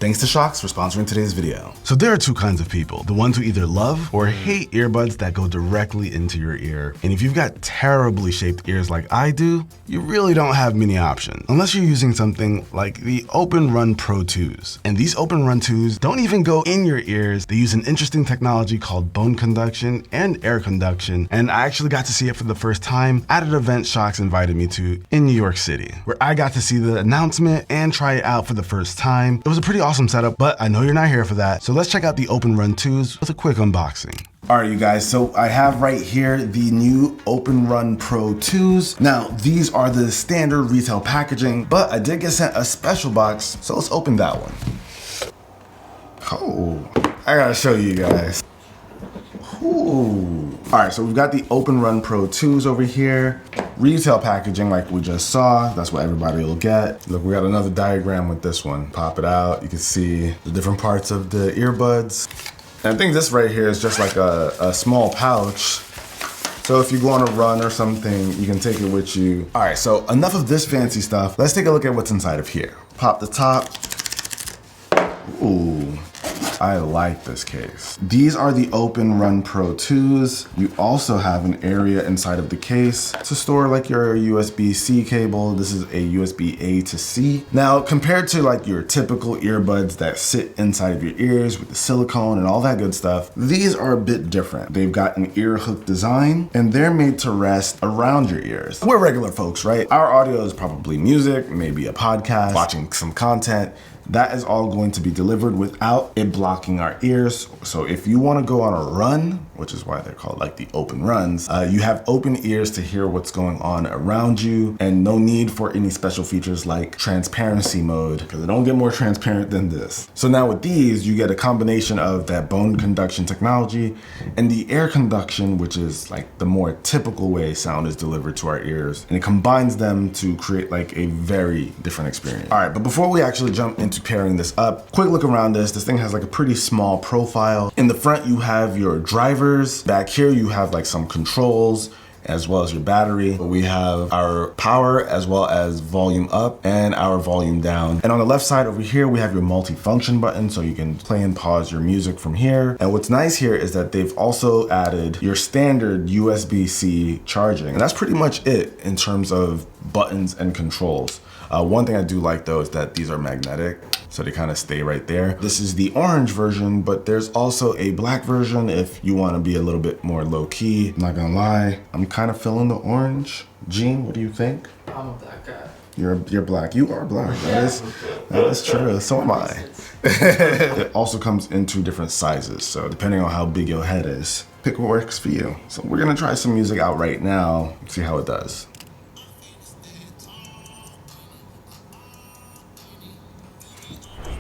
Thanks to Shokz for sponsoring today's video. So there are two kinds of people, the ones who either love or hate earbuds that go directly into your ear. And if you've got terribly shaped ears like I do, you really don't have many options, unless you're using something like the OpenRun Pro 2s. And these OpenRun 2s don't even go in your ears. They use an interesting technology called bone conduction and air conduction. And I actually got to see it for the first time at an event Shokz invited me to in New York City, where I got to see the announcement and try it out for the first time. It was a pretty awesome setup, but I know you're not here for that. So let's check out the OpenRun 2s with a quick unboxing. All right, you guys, so I have right here the new OpenRun Pro 2s. Now, these are the standard retail packaging, but I did get sent a special box, so let's open that one. Oh, I gotta show you guys. Ooh. All right, so we've got the OpenRun Pro 2s over here. Retail packaging like we just saw, that's what everybody will get. Look, we got another diagram with this one. Pop it out, you can see the different parts of the earbuds. And I think this right here is just like a small pouch. So if you go on a run or something, you can take it with you. All right, so enough of this fancy stuff. Let's take a look at what's inside of here. Pop the top. Ooh. I like this case. These are the OpenRun Pro 2s. You also have an area inside of the case to store like your USB-C cable. This is a USB-A to C. Now, compared to like your typical earbuds that sit inside of your ears with the silicone and all that good stuff, these are a bit different. They've got an ear hook design and they're made to rest around your ears. We're regular folks, right? Our audio is probably music, maybe a podcast, watching some content. That is all going to be delivered without it blocking our ears. So if you want to go on a run, which is why they're called like the open runs, you have open ears to hear what's going on around you and no need for any special features like transparency mode, because they don't get more transparent than this. So now with these, you get a combination of that bone conduction technology and the air conduction, which is like the more typical way sound is delivered to our ears. And it combines them to create like a very different experience. All right, but before we actually jump into pairing this up, quick look around this. This thing has like a pretty small profile. In the front, you have your drivers. Back here, you have like some controls as well as your battery. We have our power as well as volume up and our volume down. And on the left side over here, we have your multi-function button, so you can play and pause your music from here. And what's nice here is that they've also added your standard USB-C charging. And that's pretty much it in terms of buttons and controls. One thing I do like though is that these are magnetic, so they kind of stay right there. This is the orange version, but there's also a black version if you want to be a little bit more low key. I'm not gonna lie, I'm kind of feeling the orange. Gene, what do you think? I'm a black guy. You're black. You are black. That is true. So am I. It also comes in two different sizes, so depending on how big your head is, pick what works for you. So we're gonna try some music out right now, see how it does.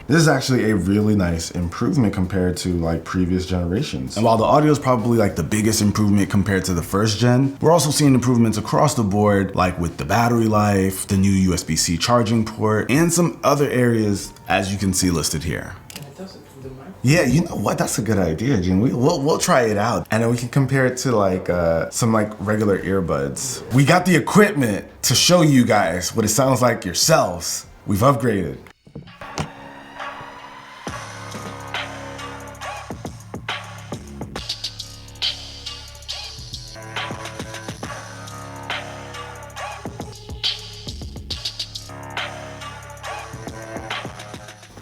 This is actually a really nice improvement compared to like previous generations. And while the audio is probably like the biggest improvement compared to the first gen, we're also seeing improvements across the board, like with the battery life, the new USB-C charging port, and some other areas as you can see listed here. Yeah, you know what? That's a good idea, Gene. We'll try it out, and then we can compare it to like some like regular earbuds. We got the equipment to show you guys what it sounds like yourselves. We've upgraded.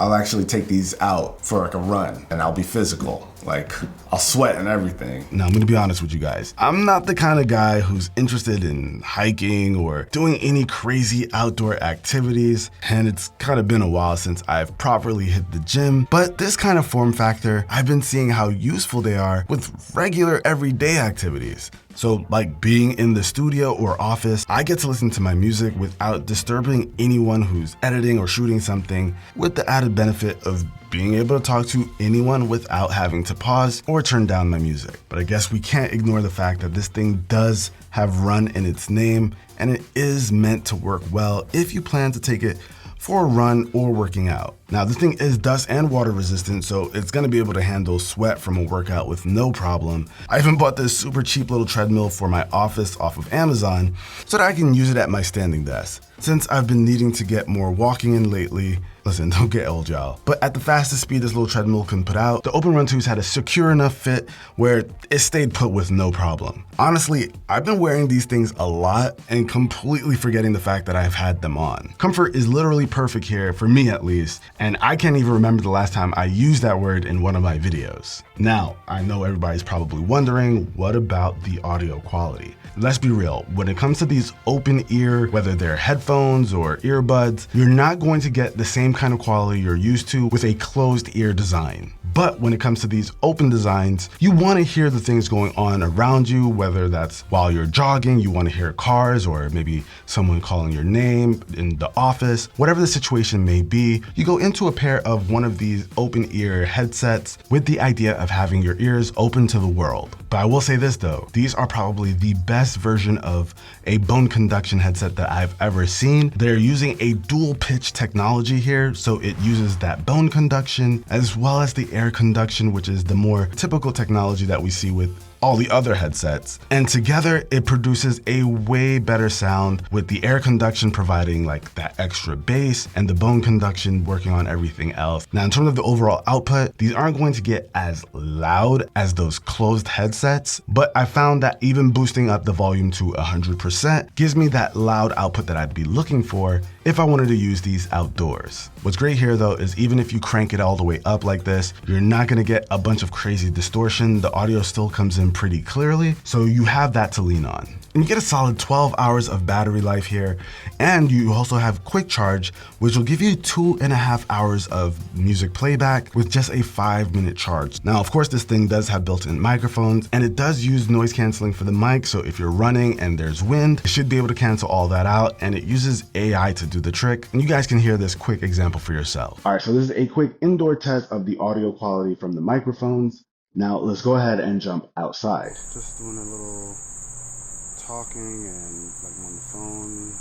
I'll actually take these out for like a run and I'll be physical. Like, I'll sweat and everything. Now, I'm gonna be honest with you guys. I'm not the kind of guy who's interested in hiking or doing any crazy outdoor activities, and it's kind of been a while since I've properly hit the gym, but this kind of form factor, I've been seeing how useful they are with regular everyday activities. So like being in the studio or office, I get to listen to my music without disturbing anyone who's editing or shooting something, with the added benefit of being able to talk to anyone without having to pause or turn down my music. But I guess we can't ignore the fact that this thing does have run in its name, and it is meant to work well if you plan to take it for a run or working out. Now, this thing is dust and water resistant, so it's gonna be able to handle sweat from a workout with no problem. I even bought this super cheap little treadmill for my office off of Amazon so that I can use it at my standing desk. Since I've been needing to get more walking in lately, Listen, don't get old, y'all. But at the fastest speed this little treadmill can put out, the OpenRun 2s had a secure enough fit where it stayed put with no problem. Honestly, I've been wearing these things a lot and completely forgetting the fact that I've had them on. Comfort is literally perfect here, for me at least, and I can't even remember the last time I used that word in one of my videos. Now, I know everybody's probably wondering, what about the audio quality? Let's be real, when it comes to these open ear, whether they're headphones or earbuds, you're not going to get the same kind of quality you're used to with a closed ear design. But when it comes to these open designs, you want to hear the things going on around you, whether that's while you're jogging, you want to hear cars, or maybe someone calling your name in the office, whatever the situation may be, you go into a pair of one of these open ear headsets with the idea of having your ears open to the world. But I will say this though, these are probably the best version of a bone conduction headset that I've ever seen. They're using a dual pitch technology here, so it uses that bone conduction as well as the air conduction, which is the more typical technology that we see with all the other headsets. And together it produces a way better sound, with the air conduction providing like that extra bass and the bone conduction working on everything else. Now, in terms of the overall output, these aren't going to get as loud as those closed headsets, but I found that even boosting up the volume to 100% gives me that loud output that I'd be looking for if I wanted to use these outdoors. What's great here though is even if you crank it all the way up like this, you're not gonna get a bunch of crazy distortion. The audio still comes in pretty clearly, so you have that to lean on. And you get a solid 12 hours of battery life here, and you also have quick charge, which will give you 2.5 hours of music playback with just a 5-minute charge. Now, of course, this thing does have built-in microphones, and it does use noise canceling for the mic, so if you're running and there's wind, it should be able to cancel all that out, and it uses AI to do the trick. And you guys can hear this quick example for yourself. All right, so this is a quick indoor test of the audio quality from the microphones. Now, let's go ahead and jump outside. Just doing a little talking and like on the phone.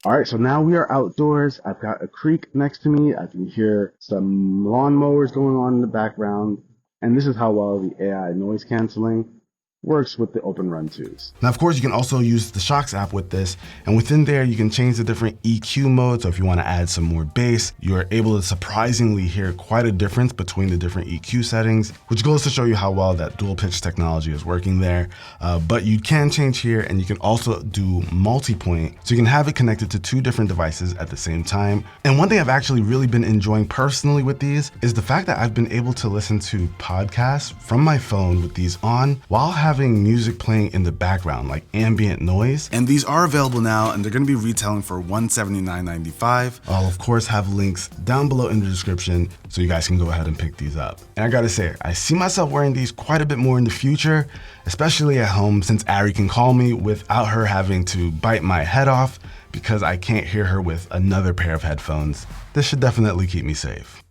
All right, so now we are outdoors. I've got a creek next to me. I can hear some lawnmowers going on in the background. And this is how well the AI noise canceling works with the OpenRun 2s. Now, of course, you can also use the Shokz app with this, and within there, you can change the different EQ modes. So if you want to add some more bass, you're able to surprisingly hear quite a difference between the different EQ settings, which goes to show you how well that dual pitch technology is working there. But you can change here, and you can also do multi-point, so you can have it connected to 2 different devices at the same time. And one thing I've actually really been enjoying personally with these is the fact that I've been able to listen to podcasts from my phone with these on while having music playing in the background, like ambient noise. And these are available now, and they're gonna be retailing for $179.95. I'll of course have links down below in the description so you guys can go ahead and pick these up. And I gotta say, I see myself wearing these quite a bit more in the future, especially at home, since Ari can call me without her having to bite my head off because I can't hear her with another pair of headphones. This should definitely keep me safe.